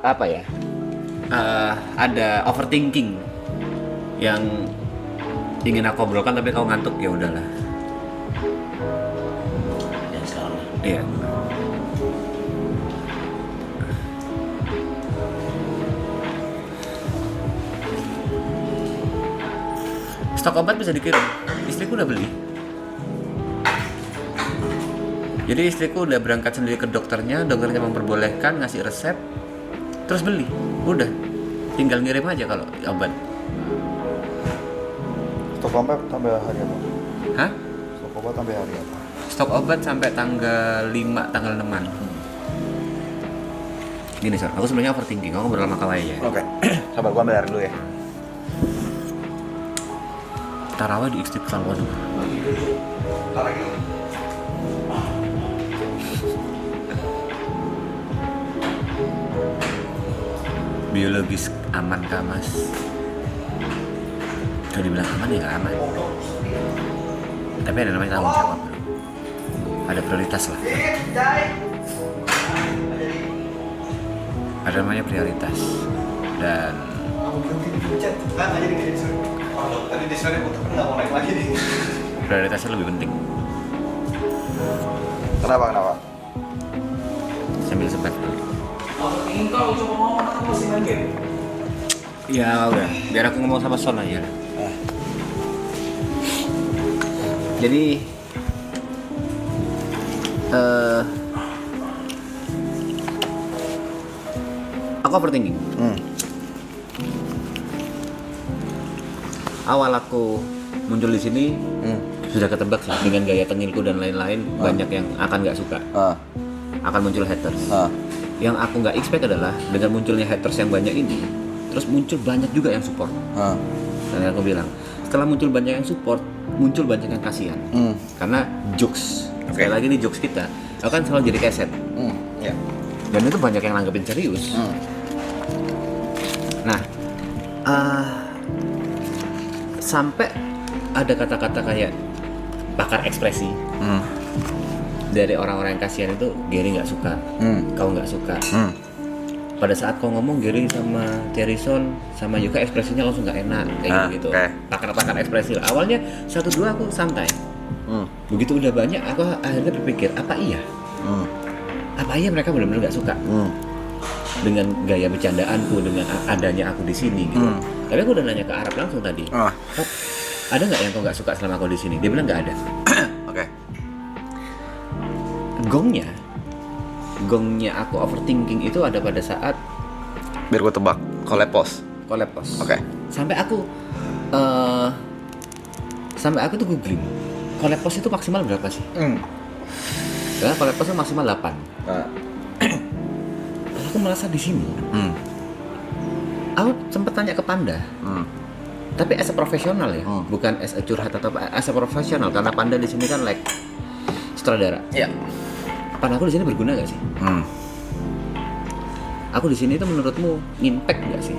apa ya? Ada overthinking yang ingin aku obrolkan tapi kau ngantuk, ya udahlah. Dan sekarang Iya. Stok obat bisa dikirim. Istriku udah beli. Jadi istriku udah berangkat sendiri ke dokternya memperbolehkan ngasih resep, terus beli. Udah. Tinggal ngirim aja kalau obat. Stok obat sampai hari apa? Hah? Stok obat sampai hari apa? Stok obat sampai tanggal 5, tanggal 6-an. Gini, Sor, aku sebenarnya overthinking, aku ngobrol sama Kawai ya. Oke. Sabar, gua bayar dulu ya. Tarawih di Istiqlal, waduh. Biologis aman kah, Mas? Kalau dibilang aman ya nggak aman. Tapi ada namanya tanggung jawab, bro. Ada prioritas lah. Ada namanya prioritas. Dan Tadi di sore aku nggak mau naik lagi nih. prioritasnya lebih penting. Kenapa? Sambil sebat dulu. kau coba ngomong apa masih main game? Ya udah, biar aku ngomong sama Son aja. Jadi aku overthinking. Awal aku muncul di sini sudah ketebak sih dengan gaya tengilku dan lain-lain. Banyak yang akan nggak suka, akan muncul haters. Yang aku nggak expect adalah dengan munculnya haters yang banyak ini, terus muncul banyak juga yang support. Dan aku bilang, setelah muncul banyak yang support, muncul banyak yang kasihan. Karena jokes, sekali lagi nih jokes kita, akan selalu jadi keset. Ya. Dan itu banyak yang nanggepin serius. Nah, sampai ada kata-kata kayak pakar ekspresi dari orang-orang yang kasihan itu, Gary nggak suka, kau nggak suka. Pada saat kau ngomong Gary sama Terison sama Yuka ekspresinya langsung nggak enak kayak gitu. Pakar-pakar ekspresi lah. Awalnya 1-2 aku santai. Begitu udah banyak, aku akhirnya berpikir apa iya mereka benar-benar nggak suka dengan gaya bercandaanku, dengan adanya aku di sini gitu. Tapi aku udah nanya ke Arab langsung tadi. Ada nggak yang kau nggak suka selama kau di sini? Dia bilang nggak ada. Oke. Gongnya aku overthinking itu ada pada saat Biar gua tebak. Kolepos. Oke. Sampai aku tuh googling Kolepos itu maksimal berapa sih? Karena Kolepos itu maksimal 8. Terus aku merasa di sini. Aku sempat tanya ke Panda. Tapi as a profesional ya, bukan as a curhat atau as a profesional, karena Panda di sini kan like sutradara. Iya. Panda, aku di sini berguna gak sih? Aku di sini itu menurutmu impact gak sih?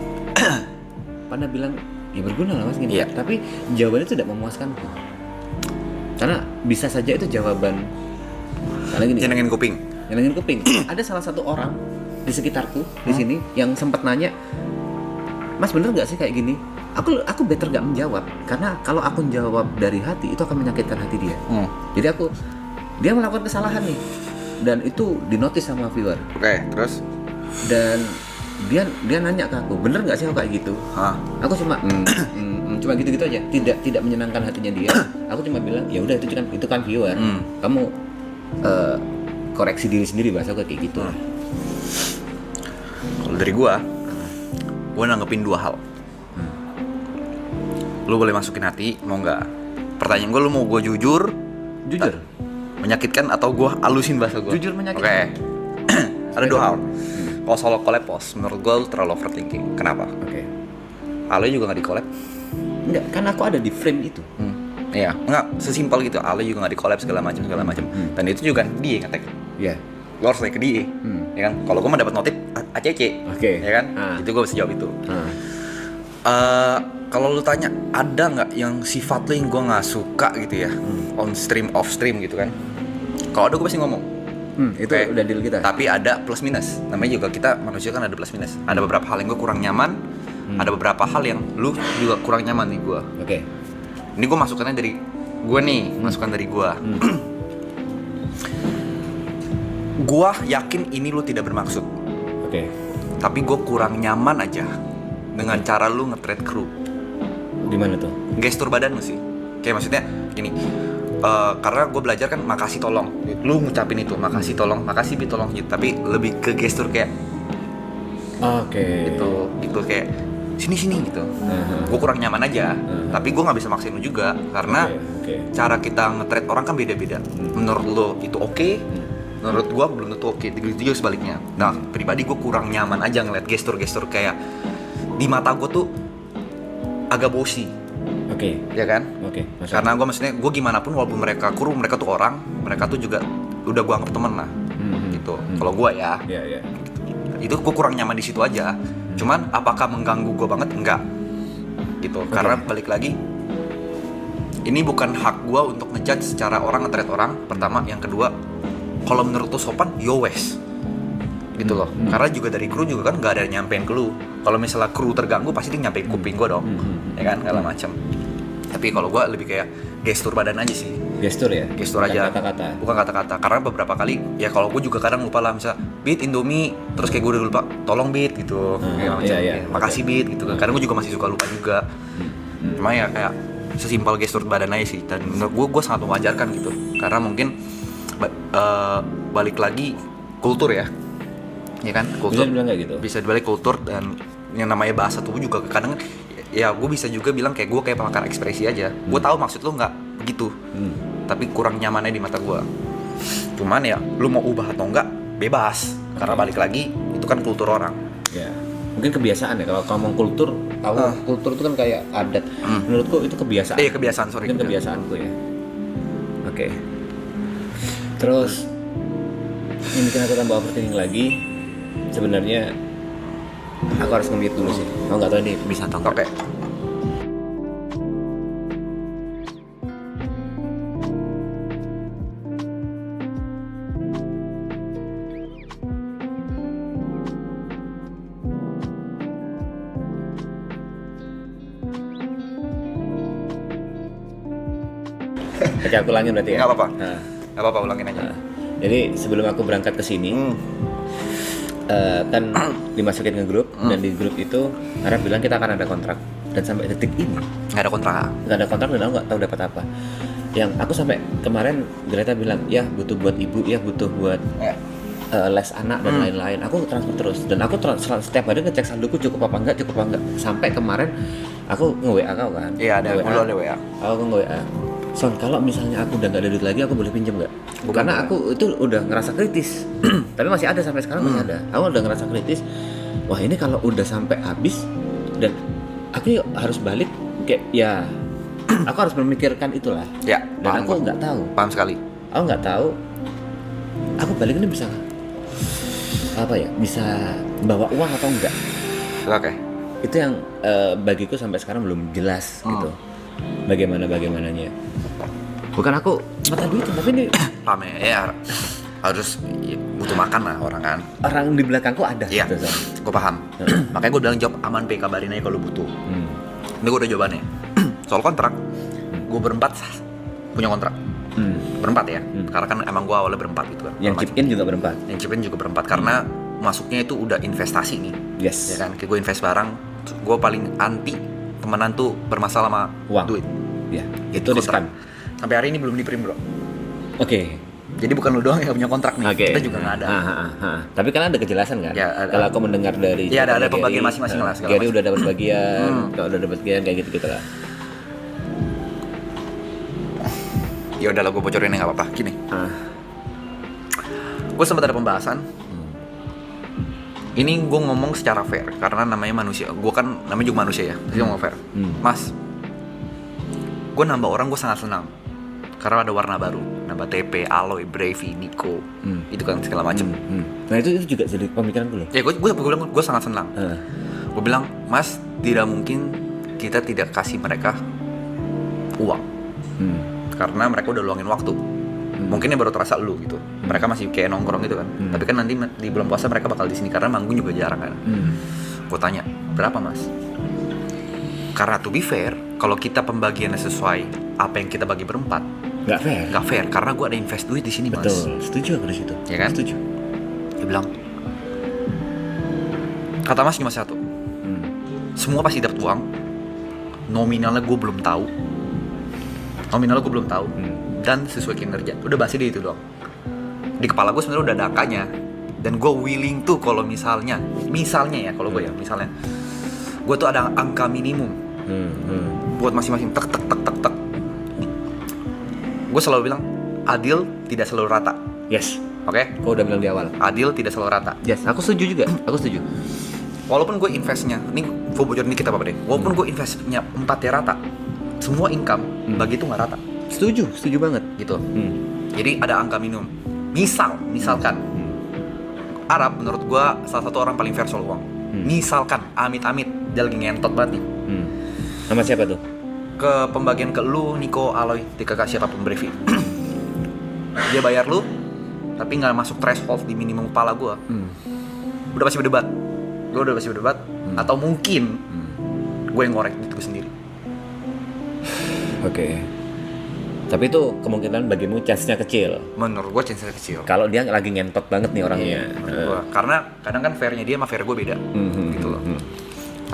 Panda bilang ya berguna lah Mas, impact. Iya. Tapi jawabannya itu tidak memuaskanku. Karena bisa saja itu jawaban karena gini. Nyenengin kuping. Ada salah satu orang di sekitarku di sini yang sempat nanya, Mas bener nggak sih kayak gini? Aku better nggak menjawab, karena kalau aku menjawab dari hati itu akan menyakitkan hati dia. Jadi dia melakukan kesalahan nih, dan itu dinotis sama viewer. Oke, terus? Dan dia nanya ke aku, bener nggak sih aku kayak gitu? Aku cuma cuma gitu-gitu aja, tidak menyenangkan hatinya dia. Aku cuma bilang ya udah itu kan viewer, kamu koreksi diri sendiri, bahasa gue kayak gitu. Kalau dari gua nanggepin 2 hal. Lu boleh masukin hati, mau nggak? Pertanyaan gua, lu mau gua jujur, menyakitkan, atau gua alusin bahasa gua? Jujur menyakitkan. Oke. Ada 2 hal. Kalau soal kolepos, menurut gua lu terlalu overthinking. Kenapa? Oke. Ale juga nggak di collab. Enggak, kan aku ada di frame itu. Iya, nggak sesimpel gitu. Ale juga nggak di collab segala macam. Dan itu juga dia yang ngetek. Iya. Lo harus naik ke dia, ya kan? Kalau gua mah dapat notif ACC, ya kan? Itu gua bisa jawab itu. Kalau lu tanya ada nggak yang sifat lu yang gue nggak suka gitu ya, on stream off stream gitu kan? Kalau ada gue pasti ngomong. Itu Oke. udah deal kita. Tapi ada plus minus. Namanya juga kita manusia kan ada plus minus. Ada beberapa hal yang gue kurang nyaman, ada beberapa hal yang lu juga kurang nyaman nih gue. Oke. Ini gue masukannya dari gue nih, masukan dari gue. Gue yakin ini lu tidak bermaksud, Oke. tapi gue kurang nyaman aja dengan cara lu nge-treat kru. Gimana tuh? Gestur badan lu sih. Kayak maksudnya gini. Karena gue belajar kan makasih tolong. Lu ngucapin itu makasih tolong, makasih bi tolong gitu. Tapi lebih ke gestur kayak Oke. gitu kayak sini gitu. Gue kurang nyaman aja. Tapi gue nggak bisa maksain lu juga karena Oke. cara kita nge-treat orang kan beda-beda. Menurut lo itu oke, menurut gue belum tentu oke. Begitu juga sebaliknya. Nah, pribadi gue kurang nyaman aja ngeliat gestur-gestur kayak di mata gue tuh agak bosi, Oke. ya kan? Oke. Karena gue maksudnya gue gimana pun walaupun mereka kru, mereka tuh orang, mereka tuh juga udah gue anggap temen lah, gitu. Kalau gue ya, Iya. itu gue kurang nyaman di situ aja. Cuman apakah mengganggu gue banget? Enggak, gitu. Karena balik lagi, ini bukan hak gue untuk ngejudge secara orang nge-treat orang. Pertama, yang kedua, kalau menurut lu sopan, yo wes, gitu loh. Karena juga dari kru juga kan nggak ada yang nyampein ke lu. Kalau misalnya kru terganggu pasti dia nyampein kuping gue dong, ya kan, segala macam. Tapi kalau gue lebih kayak gestur badan aja sih. Gestur ya. Gestur Bukan aja. Kata-kata. Bukan kata-kata. Karena beberapa kali ya kalau gue juga kadang lupa lah, misal Bit Indomie, terus kayak gue udah lupa tolong Bit gitu. Kayak macam, iya. makasih Bit gitu kan. Karena gue juga masih suka lupa juga. Cuma ya kayak sesimpel gestur badan aja sih. Dan menurut gue sangat mewajarkan gitu. Karena mungkin balik lagi kultur ya. Ya kan, kultur. Bisa dibilang kayak gitu. Bisa dibalik kultur dan yang namanya bahasa tubuh juga kadang ya gue bisa juga bilang kayak gue kayak pemakar ekspresi aja. Gue tahu maksud lo nggak begitu, tapi kurang nyamannya di mata gue. Cuman ya lu mau ubah atau enggak bebas, karena balik lagi itu kan kultur orang. Ya. Mungkin kebiasaan ya. Kalau ngomong kultur, kultur itu kan kayak adat. Menurutku itu kebiasaan. Kebiasaan, sorry. Mungkin kebiasaanku ya. Oke. Terus ini bikin aku tambah overthinking lagi. Sebenarnya aku harus nge-mute dulu sih. Aku nggak tahu ini bisa atau enggak. Oke. Oke, aku ulangin berarti ya. Nggak apa-apa. Nah, Nggak apa-apa, ulangin aja. jadi sebelum aku berangkat ke sini, kan dimasukin ke grup dan di grup itu Arab bilang kita akan ada kontrak, dan sampai detik ini Nggak ada kontrak. nggak ada kontrak dan aku nggak tahu dapat apa. Yang aku sampai kemarin Greta bilang ya butuh buat ibu, ya butuh buat Ya. les anak dan lain-lain. Aku transfer terus dan aku setiap hari ngecek saldoku cukup apa enggak, sampai kemarin aku nge-WA kau kan. Iya, ada. Nge-WA. Dulu ada WA. Aku nge-WA, Son, kalau misalnya aku udah nggak ada duit lagi, aku boleh pinjam nggak? Karena aku itu udah ngerasa kritis. Tapi masih ada sampai sekarang, masih ada. Aku udah ngerasa kritis. Wah, ini kalau udah sampai habis dan aku harus balik, kayak ya aku harus memikirkan itulah. Ya, Dan paham aku gua. nggak tahu. Paham sekali. Aku nggak tahu. Aku balik ini bisa apa ya? Bisa bawa uang atau enggak? Oke. Itu yang bagiku sampai sekarang belum jelas gitu. Bagaimananya. Bukan aku mata duit, tapi ini Paham ya. Ya, harus ya, butuh makan lah orang kan. orang di belakangku ada. Iya, gitu, Son. gue paham. Makanya gue bilang jawab aman P, kabarin aja kalau butuh. Ini gue udah jawabannya. Soal kontrak, gue berempat punya kontrak. Berempat ya, karena kan emang gue awalnya berempat gitu kan. Yang chip in juga berempat. Yang chip in juga berempat karena masuknya itu udah investasi nih. Yes. Ya kan, kayak gue invest barang, gue paling anti temenan tuh bermasalah sama Uang. duit. Ya, itu Kontrak. riskan. Sampai hari ini belum di print bro. Oke. Jadi bukan lu doang yang punya kontrak nih, Oke. kita juga nggak ada. Tapi kan ada kejelasan kan? Ya, ada. Kalau aku mendengar dari Ya, ada cerita pembagian Gary, masing-masing lah, segala Gary macam. udah dapat bagian, kalau udah dapat bagian kayak gitu lah. Ya udahlah, gue bocorin nggak apa-apa. Gini, gue sempat ada pembahasan. Ini gue ngomong secara fair karena namanya manusia. Gue kan namanya juga manusia ya, jadi ngomong fair. Mas, gue nambah orang gue sangat senang karena ada warna baru, nambah TP, Aloy, Bravey, Nico, itu kan segala macem. Nah itu juga jadi pemikiranku loh. Ya gue bilang gue sangat senang. Gue bilang, Mas, tidak mungkin kita tidak kasih mereka uang karena mereka udah luangin waktu. Mungkin yang baru terasa lu gitu. Mereka masih kayak nongkrong gitu kan. Tapi kan nanti di bulan puasa mereka bakal di sini karena manggung juga jarang kan. Gue tanya, berapa mas? Karena to be fair, kalau kita pembagiannya sesuai apa yang kita bagi berempat, nggak fair. Karena gue ada invest duit di sini mas. Betul, setuju aku di situ. Ya kan? Setuju. Dia bilang, kata mas cuma satu, semua pasti dapat uang. Nominalnya gue belum tahu. Dan sesuai kinerja. Udah bahas dia itu doang. Di kepala gue sebenarnya udah ada angkanya. Dan gue willing tuh kalau misalnya ya kalau gue ya misalnya, gue tuh ada angka minimum buat masing-masing tek. Gue selalu bilang adil tidak selalu rata. Yes. Oke? Kau udah bilang di awal. Adil tidak selalu rata. Yes, aku setuju juga. Aku setuju. Walaupun gue investnya, ini gue bocorin dikit apa deh. Walaupun gue investnya 4 ya rata, semua income bagi itu nggak rata. Setuju banget. Gitu. Jadi ada angka minimum. Misalkan Arab menurut gue salah satu orang paling fair soal uang. Misalkan amit-amit dia lagi ngentot banget nih. Sama siapa tuh? Ke pembagian ke lu, Niko, Aloy, ke siapapun Brevi. Dia bayar lu, tapi nggak masuk threshold di minimum kepala gue. Udah pasti berdebat. Atau mungkin gue yang ngorek itu sendiri. Oke. Tapi itu kemungkinan bagimu chance-nya kecil. Menurut gue chance-nya kecil. Kalau dia lagi ngentot banget nih orangnya. Menurut gua. Karena kadang kan fairnya dia sama fair gue beda. Gitu loh.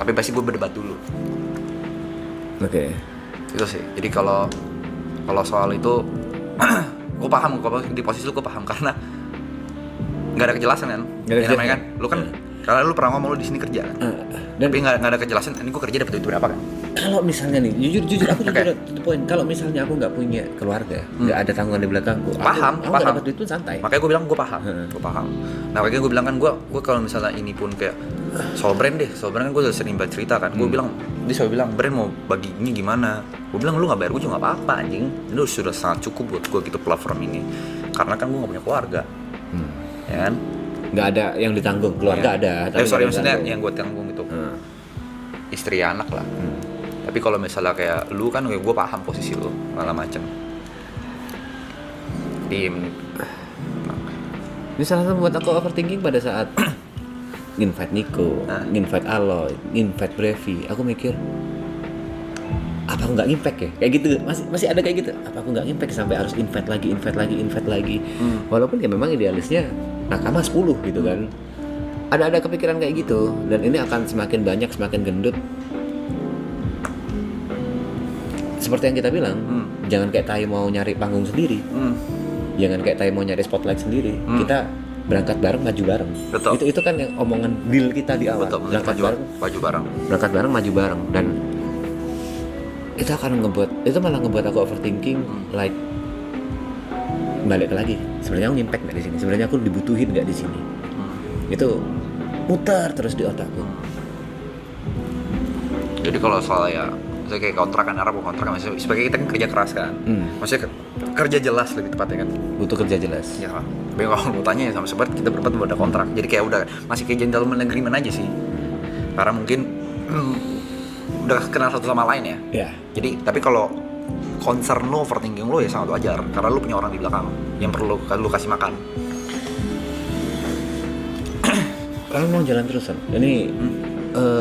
Tapi pasti gue berdebat dulu. Oke. Itu sih. Jadi kalau soal itu gue paham, kalau di posisi lu gue paham karena nggak ada kejelasan kan. Namanya kan, lu kan karena lu pernah ngomong lu di sini kerja kan. Dan Tapi nggak ada kejelasan. Ini gue kerja dapat duit berapa kan? kalau misalnya nih, jujur aku Okay. to the point. Kalau misalnya aku nggak punya keluarga, nggak ada tanggungan di belakangku, Paham. aku nggak dapat duit pun santai. Makanya gue bilang gue paham. Nah makanya gue bilang kan gue kalau misalnya ini pun kayak soal brand kan gue udah sering banget cerita kan. Gue bilang, dia selalu bilang brand mau baginya gimana. Gue bilang lu nggak bayar gue juga nggak apa-apa anjing. Lu sudah sangat cukup buat gue gitu platform ini. Karena kan gue nggak punya keluarga, ya kan? Nggak ada yang ditanggung, keluarga ada. Tapi nggak ada Maksudnya ditanggung. yang gue tanggung itu istri anak lah. Tapi kalau misalnya kayak lu kan gue paham posisi lu malah macam. Ini salah satu buat aku overthinking pada saat invite Nico, invite Aloy, invite Brevi. Aku mikir, apa aku nggak impact ya? Kayak gitu, masih ada kayak gitu. Apa aku nggak impact sampai harus invite lagi. Walaupun ya memang idealisnya nakama 10 gitu kan. Ada kepikiran kayak gitu, dan ini akan semakin banyak, semakin gendut. Seperti yang kita bilang, jangan kayak tai mau nyari panggung sendiri. Jangan kayak tai mau nyari spotlight sendiri. Kita berangkat bareng, maju bareng. Betul. Itu kan yang omongan deal kita di awal. Betul, Berangkat maju bareng. Berangkat bareng, maju bareng. Dan itu malah ngebuat aku overthinking. Like balik lagi. Sebenarnya aku ngimpact nggak di sini? Sebenarnya aku dibutuhin nggak di sini? Itu muter terus di otakku. Jadi kalau soal ya, misalnya kayak kontrakan Arab, sebagai kita kan kerja keras kan. Maksudnya kerja jelas lebih tepatnya kan. Butuh kerja jelas. Ya kan. Tapi kalau mau tanya ya sama seperti kita berempat udah ada kontrak. Jadi kayak udah masih kayak gentleman agreement aja sih. Karena mungkin udah kenal satu sama lain ya. Ya. Jadi tapi kalau concern lo, overthinking lo ya sangat wajar. Karena lo punya orang di belakang yang perlu lo kasih makan. Kalau mau jalan terus kan. Ini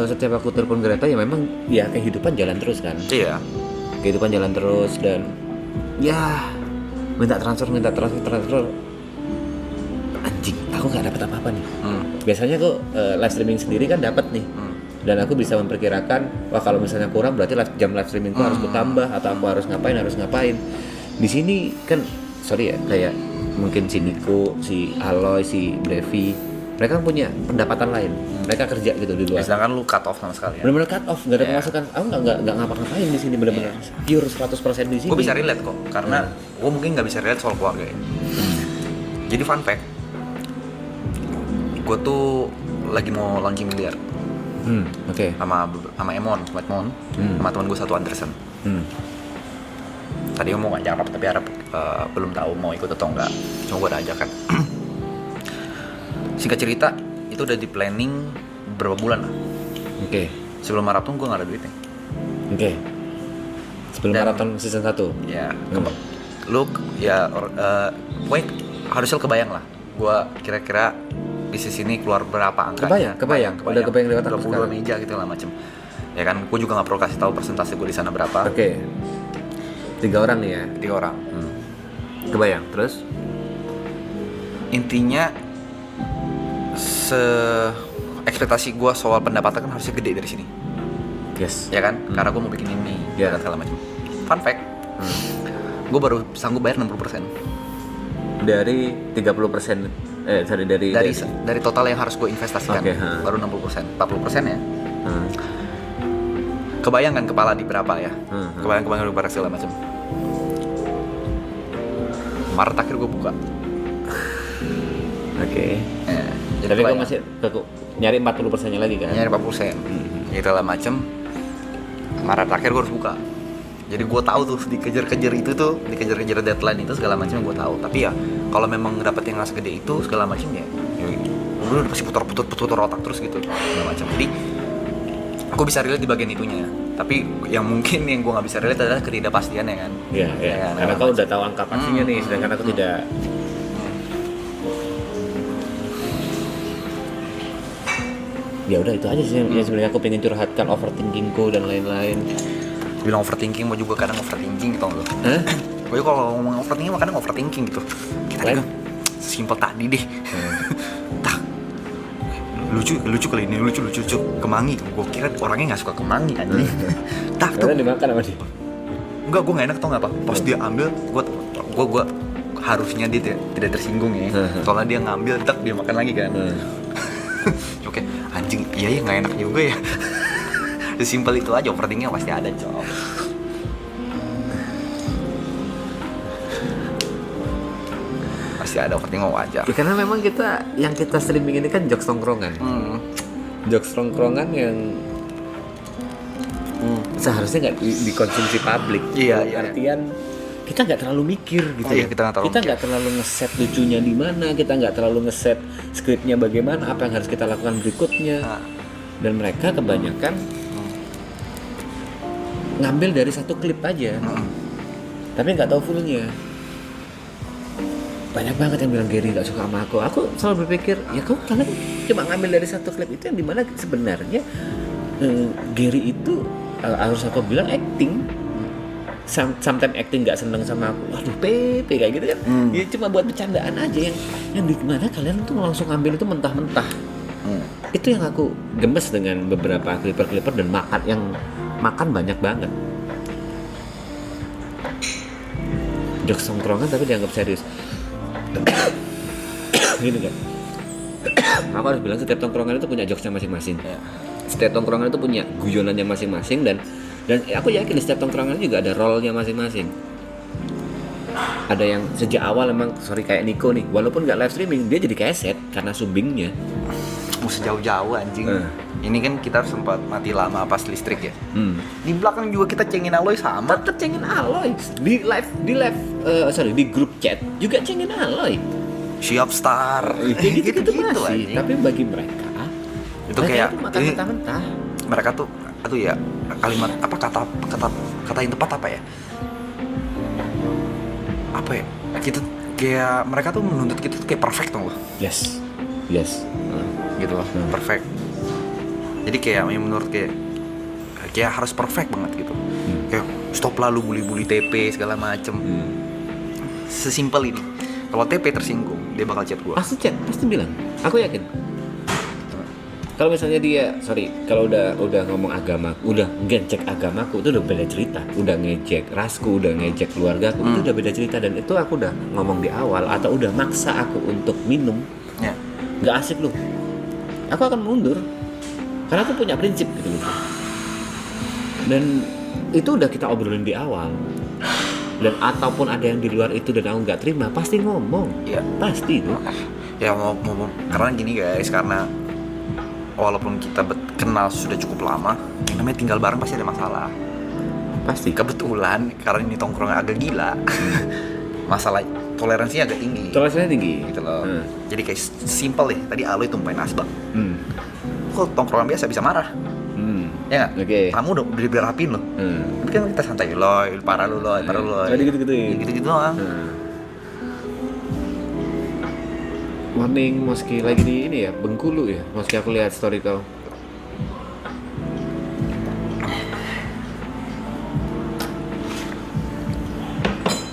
setiap aku telepon Greta ya memang ya kehidupan jalan terus kan. Iya. Kehidupan jalan terus dan ya minta transfer. Anjing, aku nggak dapat apa-apa nih. Biasanya kok live streaming sendiri kan dapat nih. Dan aku bisa memperkirakan, wah kalau misalnya kurang berarti jam live streamingku harus kutambah atau aku harus ngapain. Di sini kan sorry ya, kayak mungkin si Nico, si Aloy, si Brevi, mereka kan punya pendapatan lain. Mereka kerja gitu di luar. Sedangkan lu cut off sama sekali ya. Benar-benar cut off, nggak ada pemasukan. Aku nggak ngapa-ngapain di sini, benar-benar pure 100% di sini. Gue bisa relate kok, karena gue mungkin nggak bisa relate soal keluarga ya. Jadi fun fact, gue tuh lagi mau launching miliar. Oke. Sama Emon, sama teman gue satu Anderson. Tadi ngomong ngajak Arab, tapi Arab belum tahu mau ikut atau enggak. Cuma gue udah ajakan. Singkat cerita, itu udah di planning berapa bulan lah. Oke. Sebelum maraton gue nggak ada duitnya. Sebelum maraton season 1. Ya, lu ya pokoknya harusnya kebayang lah gue kira-kira bisnis ini keluar berapa angkanya. Kebayang. Udah kebayang lewat aku 22 sekarang. meja gitu lah macem. Ya kan, gue juga nggak perlu kasih tahu persentase gue di sana berapa. Oke. 3 orang nih ya. 3 orang. Kebayang. Terus Intinya ekspektasi gue soal pendapatan kan harusnya gede dari sini. yes. Ya kan? Karena gue mau bikin ini Ya. dan segala macam. Fun fact, gue baru sanggup bayar 60% Dari 30% dari total yang harus gue investasikan. Oke, Baru 60%, 40% ya. Hmm. Kebayang kan kepala di berapa ya? Hmm. Kebayang berapa segala macam. Maret akhir gue buka. Oke. Jadi Tapi kok kebayang. masih nyari 40%-nya lagi kan? Nyari 40%. Gitu lah macem. Maret akhir gue harus buka. Jadi gue tahu tuh dikejar-kejar itu tuh, dikejar-kejar deadline itu segala macam gue tahu. Tapi ya kalau memang dapet yang nggak segede itu segala macam ya udah pasti putar otak terus gitu segala macam. Jadi aku bisa relate di bagian itunya. Tapi yang mungkin yang gue nggak bisa relate adalah ketidakpastian ya kan. Iya. Ya, Karena segala kau macam. udah tahu angka pastinya nih, sedangkan aku tidak. Ya udah itu aja sih yang sebenarnya aku pengen curhatkan overthinkingku dan lain-lain. Bilang overthinking, mau juga kadang overthinking gitu loh. Hah? Gue kalau ngomong overthinking mah kadang overthinking gitu. Kita Lain? juga simpel tadi deh. Tak lucu kali ini, lucu kemangi. Gue kira orangnya nggak suka kemangi kan. Tak tuh. Karena dimakan sama dia. Enggak, gue nggak enak tau nggak apa. Pas dia ambil, gue harusnya dia tidak tersinggung ya. Soalnya dia ngambil, tak dia makan lagi kan. Oke, anjing, iya ya nggak enak juga ya. Sesimpel itu aja, overthinkingnya pasti ada cowok. Pasti ada overthinking wajar. Ya, karena memang yang kita streaming ini kan jokes tongkrongan. Jokes tongkrongan yang seharusnya nggak dikonsumsi publik. Iya. Artian kita nggak terlalu mikir gitu. Iya, kita nggak terlalu mikir. nggak terlalu ngeset lucunya di mana, kita nggak terlalu ngeset skripnya bagaimana, apa yang harus kita lakukan berikutnya. Dan mereka kebanyakan ngambil dari satu klip aja, tapi nggak tahu fullnya. Banyak banget yang bilang Gary nggak suka sama aku. Aku selalu berpikir ya kalian cuma ngambil dari satu klip itu yang dimana sebenarnya Gary itu harus aku bilang acting. Sometimes acting nggak seneng sama aku, waduh Pepe kayak gitu kan. Ya cuma buat bercandaan aja yang dimana kalian tuh langsung ambil itu mentah-mentah. Itu yang aku gemes dengan beberapa clipper dan makan banyak banget. Jokes tongkrongan tapi dianggap serius. Gitu kan. Aku harus bilang setiap tongkrongan itu punya jokesnya masing-masing. Setiap tongkrongan itu punya guyonannya masing-masing dan aku yakin di setiap tongkrongan juga ada role-nya masing-masing. Ada yang sejak awal emang kayak Nico nih, walaupun nggak live streaming dia jadi keset karena subbingnya. Mau sejauh-jauh anjing. Ini kan kita sempat mati lama pas listrik ya. Di belakang juga kita cengin Aloy sama. Tetep cengin Aloy di grup chat juga cengin Aloy. Siap star. Gitu masih. anjing. Tapi bagi mereka Itu kayak itu makan ini- mentah-mentah. Mereka tuh aduh ya kalimat apa kata yang tepat apa ya? Apa ya? Kita kayak mereka tuh menuntut kita tuh kayak perfect tuh loh. Yes. Gitu loh, perfect. Jadi kayak menurut kayak harus perfect banget gitu. Kayak stop lalu bully TP segala macem. Sesimpel ini. Kalau TP tersinggung, dia bakal chat gua. Pasti bilang. Aku yakin. Kalau misalnya dia, kalau udah ngomong agama, udah ngejek agamaku itu udah beda cerita. Udah ngejek rasku, udah ngejek keluargaku, itu udah beda cerita. Dan itu aku udah ngomong di awal atau udah maksa aku untuk minum. Ya. Nggak asik lu. Aku akan mundur. Karena aku punya prinsip gitu loh. Dan itu udah kita obrolin di awal. Dan ataupun ada yang di luar itu dan aku nggak terima, pasti ngomong. Iya. Pasti itu. Ya mau karena gini guys, karena walaupun kita kenal sudah cukup lama, yang namanya tinggal bareng pasti ada masalah. Pasti. Kebetulan karena ini tongkrongan agak gila, masalah toleransinya agak tinggi. Toleransinya tinggi. Gitu loh. Jadi kayak simple deh. Tadi Aloy tumpahin asbak. Kok tongkrongan biasa bisa marah? Ya nggak? Oke. Tamu udah dirapin loh. Tapi kan kita santai, loy, parah lu loy. Tadi gitu-gitu ya? Gitu-gitu doang. Morning Moski lagi di ini ya, Bengkulu ya. Moski aku lihat story kau.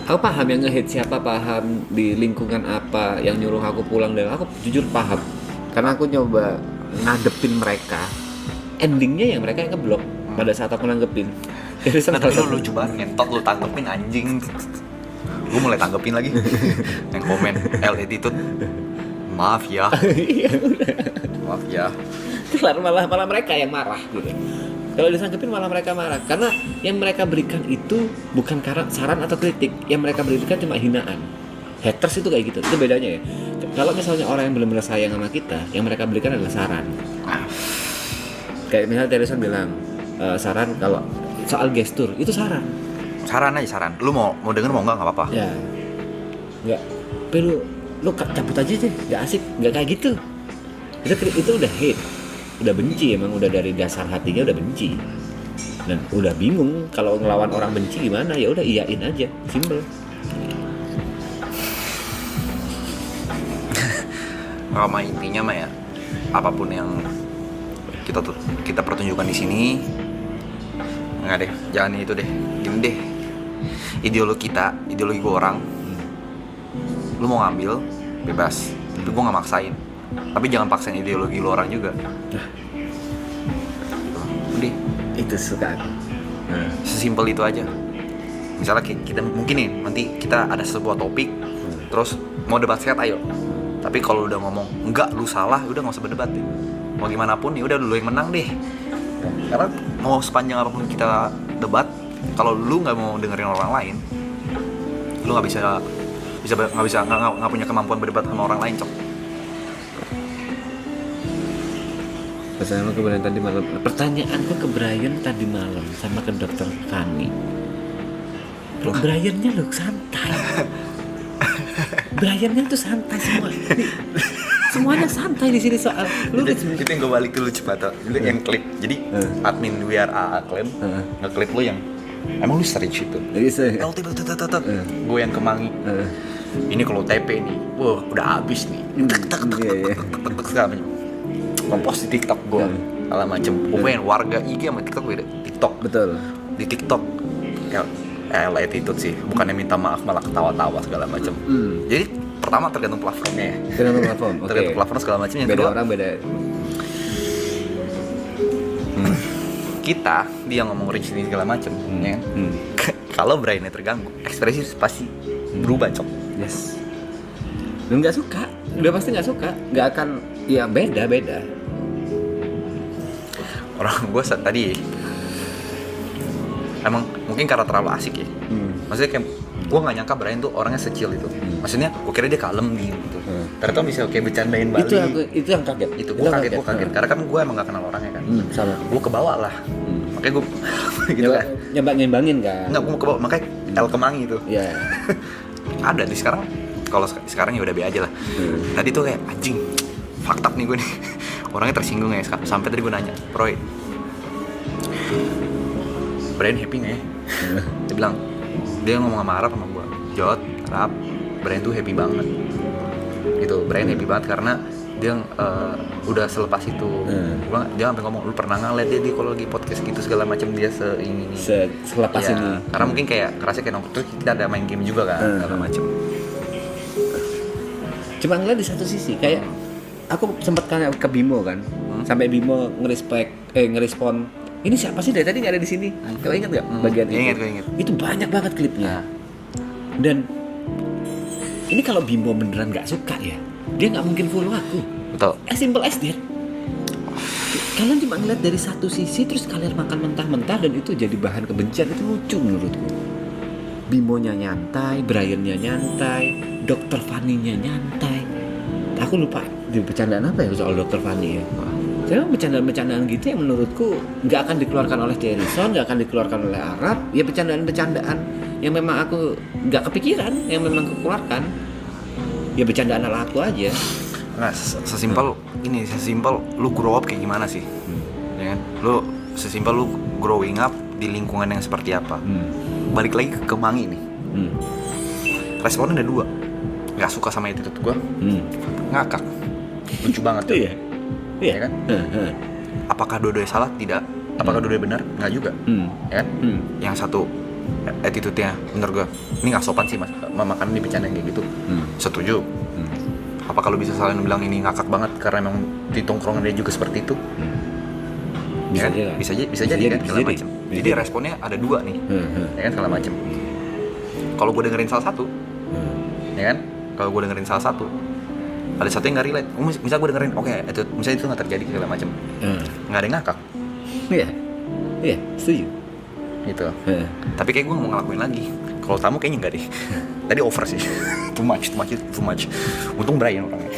Aku paham yang nge-hate siapa, paham di lingkungan apa yang nyuruh aku pulang, dan aku jujur paham. Karena aku nyoba ngadepin mereka. Endingnya ya mereka yang ngeblok pada saat aku nanggepin. Jadi Tapi lu lucu banget, ngentot lu tanggepin anjing. Gue mulai tanggepin lagi. Yang komen L attitude. Maaf ya. Maaf ya. Kelar malah mereka yang marah gitu. Kalau disanggepin malah mereka marah karena yang mereka berikan itu bukan karena saran atau kritik, yang mereka berikan cuma hinaan. Haters itu kayak gitu, itu bedanya ya. Kalau misalnya orang yang benar-benar sayang sama kita, yang mereka berikan adalah saran. Kayak misalnya Teresa bilang saran kalau soal gestur itu saran. Saran aja saran. Lu mau denger mau nggak apa-apa. Ya, nggak. Tapi lu cabut aja deh, nggak asik, nggak kayak gitu. Itu udah hate, udah benci, emang udah dari dasar hatinya udah benci. Dan udah bingung kalau ngelawan orang benci gimana, ya udah iyain aja, simple. Kalau intinya mah ya, apapun yang kita pertunjukkan di sini, nggak deh, jangan itu deh, gini deh. Ideologi gua orang, lu mau ngambil bebas, tapi gua nggak maksain. Tapi jangan paksain ideologi lu orang juga. Udah, Itu suka aku. sesimpel itu aja. Misalnya kita mungkin nih nanti kita ada sebuah topik, terus mau debat sehat, ayo. Tapi kalau udah ngomong enggak lu salah, udah nggak usah berdebat deh. Mau gimana pun ya udah lu yang menang deh. Karena mau sepanjang apapun kita debat, kalau lu nggak mau dengerin orang lain, lu nggak punya kemampuan berdebat sama orang lain, cok. Pertanyaanku ke Brian tadi malam sama ke Dr. Fanny. Brian-nya lo santai. Brian-nya tuh santai semua. Semuanya santai di sini soal lu. Itu yang gue balik dulu cepat. Itu yang klik. Jadi admin We Are AA klaim ngeklik lu yang emang lu stretch itu. Gue yang kemangi. Ini kalau TP nih, wah udah habis nih. Segala macam. Kompost di TikTok gue, segala macam. Pokoknya warga IG sama TikTok beda. TikTok. Betul. Di TikTok. Attitude sih, bukannya minta maaf malah ketawa-tawa segala macam. Jadi pertama tergantung platformnya ya. Tergantung platform. Oke. Tergantung platform segala macam. Yang Beda kedua, orang beda. kita dia ngomong rich ini segala macam, ya kan? Kalau brainnya terganggu, ekspresi pasti berubah, cok. Yes. Dan nggak suka, udah pasti nggak suka, nggak akan, ya beda. Orang gue tadi emang mungkin karena terlalu asik ya. Maksudnya kayak gue nggak nyangka Brian tuh orangnya secil itu. Maksudnya gue kira dia kalem gitu. Ternyata bisa kayak bercandain Bali. Itu yang kaget. Itu gue kaget. Karena kan gue emang gak kenal orangnya kan. Sama. Gue kebawa lah. Makanya gue gitu kan. Nyembangin kan. Enggak, gue mau kebawa. Makanya El Kemangi itu. Iya. Ada di sekarang. Kalau sekarang ya udah be aja lah. Tadi tuh kayak anjing. Fucked up nih gue nih. Orangnya tersinggung ya. Sampai tadi gue nanya, Roy, Brian happy gak ya? Dia bilang, dia ngomong sama Arab sama gue, Jod, Arab, Brian tuh happy banget gitu. Brian happy banget karena dia udah selepas itu. Dia sampai ngomong, lu pernah nggak liat dia kalau lagi podcast gitu segala macam, dia selepas ya, ini. karena mungkin kayak kerasa kayak nongkrong, terus kita ada main game juga kan segala macam. Cuma ngeliat di satu sisi kayak aku sempat kayak ke Bimo kan, sampai Bimo ngerespon, ini siapa sih dari tadi nggak ada di sini? Kau ingat nggak bagian itu? Ingat. Itu banyak banget klipnya. Dan ini kalau Bimo beneran nggak suka ya, dia nggak mungkin follow aku. Betul. As simple as that. Kalian cuma ngeliat dari satu sisi, terus kalian makan mentah-mentah dan itu jadi bahan kebencian. Itu lucu menurutku. Bimonya nyantai, Brian-nya nyantai, Dr. Fanny-nya nyantai. Aku lupa di bercandaan apa ya soal Dr. Fanny ya. Jadi bercandaan-bercandaan gitu yang menurutku nggak akan dikeluarkan oleh Cherison, nggak akan dikeluarkan oleh Arab. Ya bercandaan-bercandaan yang memang aku nggak kepikiran, yang memang aku keluarkan. Ya bercandaan ala aku aja. Nah, sesimpel lu grow up kayak gimana sih? Ya kan? Lu sesimpel lu growing up di lingkungan yang seperti apa. Balik lagi ke Mangi nih. Responnya ada 2. Nggak suka sama attitude gue, ngakak. Lucu banget tuh. Iya. Iya kan? Apakah dua-duanya salah? Tidak. Apakah dua-duanya benar? Nggak juga. Ya kan? Yang satu attitude-nya menurut gue, ini nggak sopan sih mas, makan ini bercanda kayak gitu. Setuju. Apakah lu bisa saling bilang ini ngakak banget karena emang di tongkrongan dia juga seperti itu? Bisa Ya kan? aja lah. Bisa jadi kan segala jadi. macam. Jadi responnya ada 2 nih. Ya kan segala macam. Kalau gue dengerin salah satu, ya kan? Kalau gue dengerin salah satu, ada satu yang nggak relate. Misal gue dengerin, oke, itu misalnya itu nggak terjadi segala macam, nggak ada yang ngakak, Iya. Iya, setuju. gitu. Tapi kayak gue nggak mau ngelakuin lagi. Kalau tamu kayaknya nggak deh. Tadi over sih, too much. Untung Brian orangnya.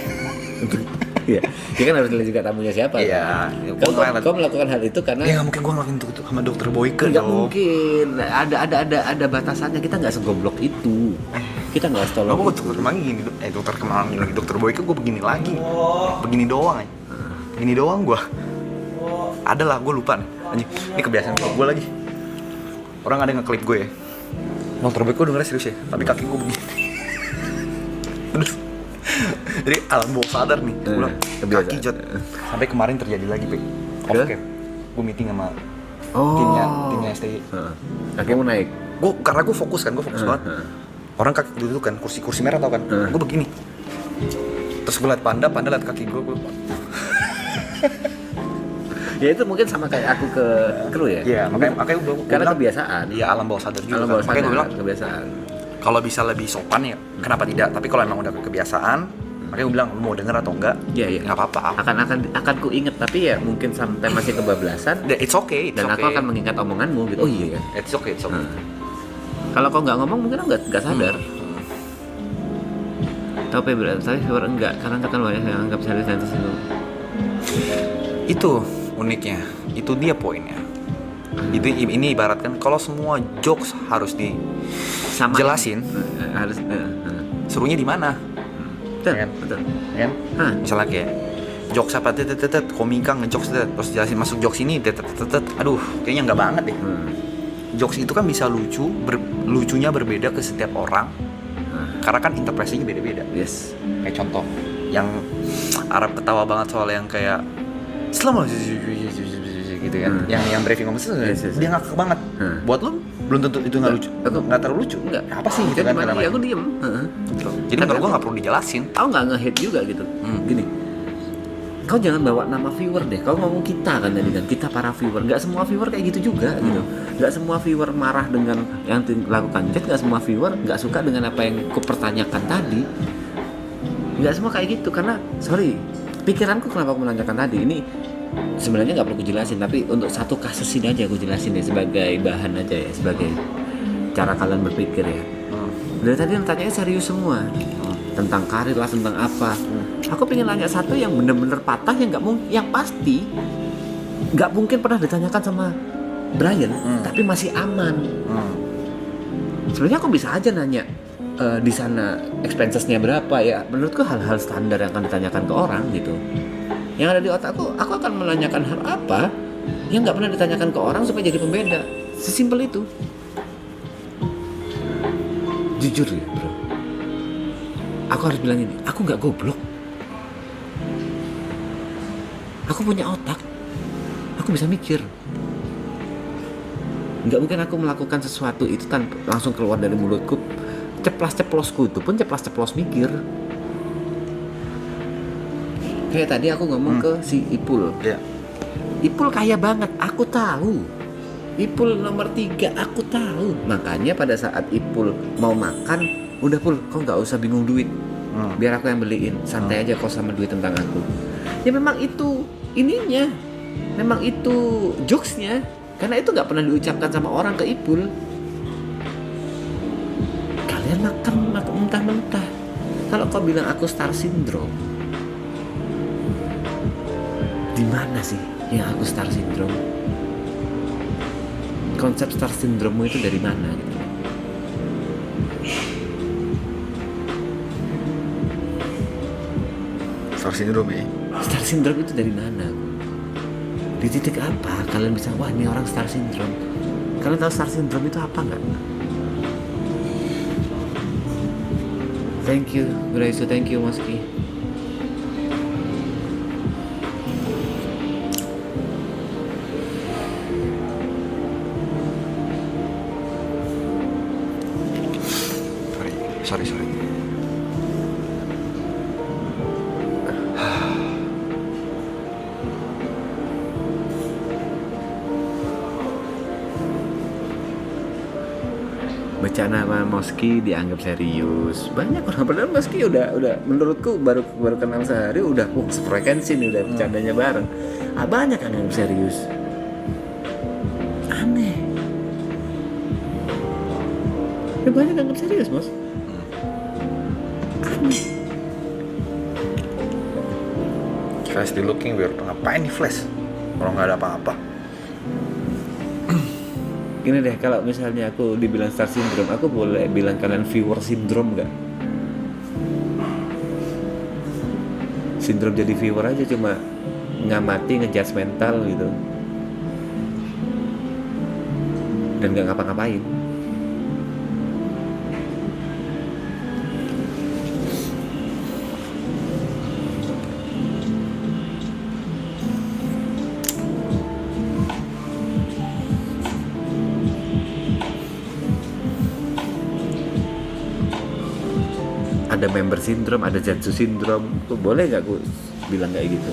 Iya. Dia kan harus lihat juga tamunya siapa. Iya. Kau melakukan hal itu karena Ya nggak mungkin gue ngelakuin itu sama dokter Boyke nggak dong. mungkin. Ada batasannya. Kita nggak segoblok itu. Kita nggak setolong. Gue dokter Kemangi gini, dokter Kemangi lagi, dokter Boyke gue begini lagi, begini doang aja, begini doang gue. Ada lah, gue lupa nih. Anjing, ini kebiasaan gue lagi. Orang ada yang nge-clip gue ya. Dokter Boyke gue dengernya serius ya, tapi kaki gue begini. Terus, jadi alam bawah sadar nih, gue bilang kebiasaan. kaki jod. Sampai kemarin terjadi lagi, Pe. Oke, gue meeting sama timnya STI. Kakimu naik. Karena gue fokus banget. Orang kaki duduk kan, kursi merah tau kan, gue begini. Terus gue liat panda liat kaki gue. Ya itu mungkin sama kayak aku ke kru ya. Iya, makanya gue karena bilang, kebiasaan. Iya, alam bawah sadar juga. Alam bawah Makanya gue sadar, bilang, kebiasaan. kalau bisa lebih sopan ya, kenapa tidak? Tapi kalau emang udah kebiasaan, makanya gue bilang, lu mau denger atau enggak? Iya. Nggak apa-apa. Akan ku inget, tapi ya mungkin sampai masih kebablasan. It's okay. Dan aku akan mengingat omonganmu gitu. Oh iya ya. It's okay. Kalau kau nggak ngomong mungkin aku nggak sadar. Tapi viewer enggak, karena kan banyak yang anggap serius dan itu. Itu uniknya, itu dia poinnya. Ini ibaratkan kalau semua jokes harus Sama dijelasin, harus serunya di mana? betul, Kan? betul. Kan? Misalnya kayak jokes apa komika ngejokes terus jelasin masuk jokes ini aduh kayaknya nggak banget deh. Jokes itu kan bisa lucunya berbeda ke setiap orang karena kan interpretasinya beda-beda. Yes. Kayak contoh yang Arab ketawa banget soal yang kayak selama gitu kan, yang briefing ngomong dia ngakak banget. Buat lu belum tentu itu nggak lucu, nggak terlalu lucu. Enggak. Apa sih gitu kan? Ya aku diem. Jadi menurut gua nggak perlu dijelasin. Aku nggak nge-hate juga gitu. Gini, kau jangan bawa nama viewer deh. Kau ngomong kita kan tadi kan, kita para viewer. Nggak semua viewer kayak gitu juga gitu. Nggak semua viewer marah dengan yang dilakukan Jet. Nggak semua viewer nggak suka dengan apa yang kupertanyakan tadi. Nggak semua kayak gitu karena sorry, pikiranku kenapa aku menanyakan tadi ini sebenarnya nggak perlu kujelasin, tapi untuk satu kasus ini aja aku jelasin ya sebagai bahan aja ya, sebagai cara kalian berpikir ya. Dari tadi yang tanyanya serius semua tentang karir lah, tentang apa. Aku pengen nanya satu yang bener-bener patah yang nggak mungkin, yang pasti nggak mungkin pernah ditanyakan sama Brian, tapi masih aman. Sebenarnya aku bisa aja nanya di sana expensesnya berapa ya. Menurutku hal-hal standar yang akan ditanyakan ke orang gitu. Yang ada di otakku, aku akan menanyakan hal apa yang nggak pernah ditanyakan ke orang supaya jadi pembeda. Sesimpel itu. Jujur ya bro, aku harus bilang ini, aku nggak goblok. Aku punya otak, aku bisa mikir. Nggak mungkin aku melakukan sesuatu itu tanpa langsung keluar dari mulutku. Ceplas-ceplosku itu pun ceplas-ceplos mikir. Kayak tadi aku ngomong ke si Ipul. Ipul kaya banget, aku tahu. Ipul nomor 3, aku tahu. Makanya pada saat Ipul mau makan, udah Pul, kau nggak usah bingung duit. Biar aku yang beliin. Santai aja kau sama duit tentang aku. Ya memang itu ininya. Memang itu jokesnya. Karena itu nggak pernah diucapkan sama orang ke Ipul. Kalian makan mentah-mentah. Kalau kau bilang aku star syndrome, di mana sih yang aku star syndrome? Konsep star syndrome itu dari mana gitu? Star syndrome itu dari mana? Di Di titik apa kalian bisa, wah ini orang star syndrome? Kalian tahu star syndrome itu apa nggak? Thank you, Graiso, thank you Moski. Sorry. Bercanda sama Moski dianggap serius. Banyak orang, padahal Moski udah menurutku baru kenal sehari udah frekuensi nih, udah bercandanya bareng. Banyak yang anggap serius. Aneh. Ya banyak yang anggap serius, Bos. Aneh. Flash di looking weird. Ngapain nih Flash? Kalau nggak ada apa-apa. Gini deh, kalau misalnya aku dibilang star syndrome, aku boleh bilang kalian viewer syndrome nggak? Sindrom jadi viewer aja, cuma ngamati, ngejudgmental gitu, dan nggak ngapa-ngapain. Ada member syndrome, ada Zatsu syndrome. Tuh boleh nggak aku bilang kayak gitu?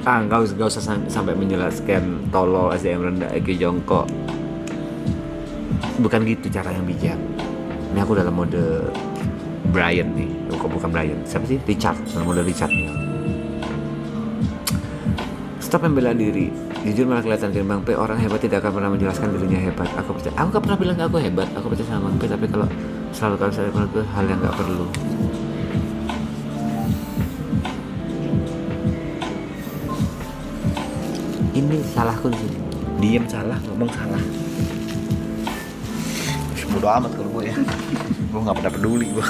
Nggak usah sampai menjelaskan tolol, SDM rendah, IQ jongkok. Bukan gitu cara yang bijak. Ini aku dalam mode Brian nih, bukan Brian, siapa sih? Richard, dalam mode Richard nih. Stop membela diri. Jujur malah kelihatan Bang P, orang hebat tidak akan pernah menjelaskan dirinya hebat. Aku percaya. Aku gak pernah bilang aku hebat. Aku percaya sama Bang P, tapi kalau selalu kalau saya itu hal yang nggak perlu. Ini salahku di sini. Diem salah, ngomong salah. Bodo amat kalau gue ya. Gue nggak pernah peduli gue.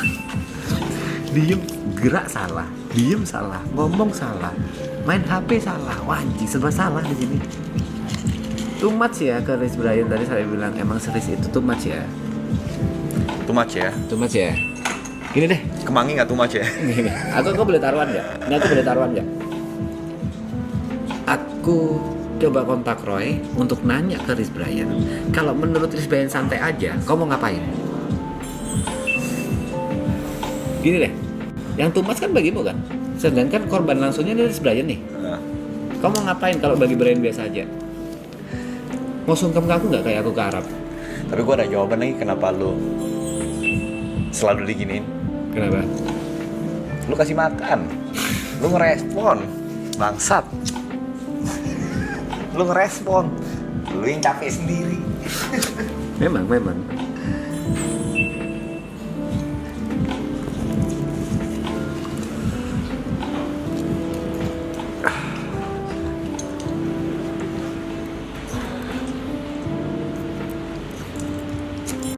Diem, gerak salah, diem salah, ngomong salah, main HP salah, wajib serba salah di sini. Too much ya ke Rich Brian tadi saya bilang, emang serius itu too much ya. Too much ya. Too much ya. Gini deh, Kemangi nggak too much ya? aku boleh taruhan nggak? Ini aku boleh taruhan nggak? Aku coba kontak Roy untuk nanya ke Rich Brian. Kalau menurut Rich Brian santai aja, kau mau ngapain? Gini deh, yang too much kan bagimu kan, sedangkan korban langsungnya dari Brian nih. Kau mau ngapain kalau bagi Brian biasa aja? Mau sungkem ke aku nggak kayak aku ke Arab? Tapi gue ada jawaban lagi kenapa lu selalu diginiin. Kenapa? Lu kasih makan, lu ngerespon, bangsat. Lu ngerespon, lu yang capek sendiri. Memang.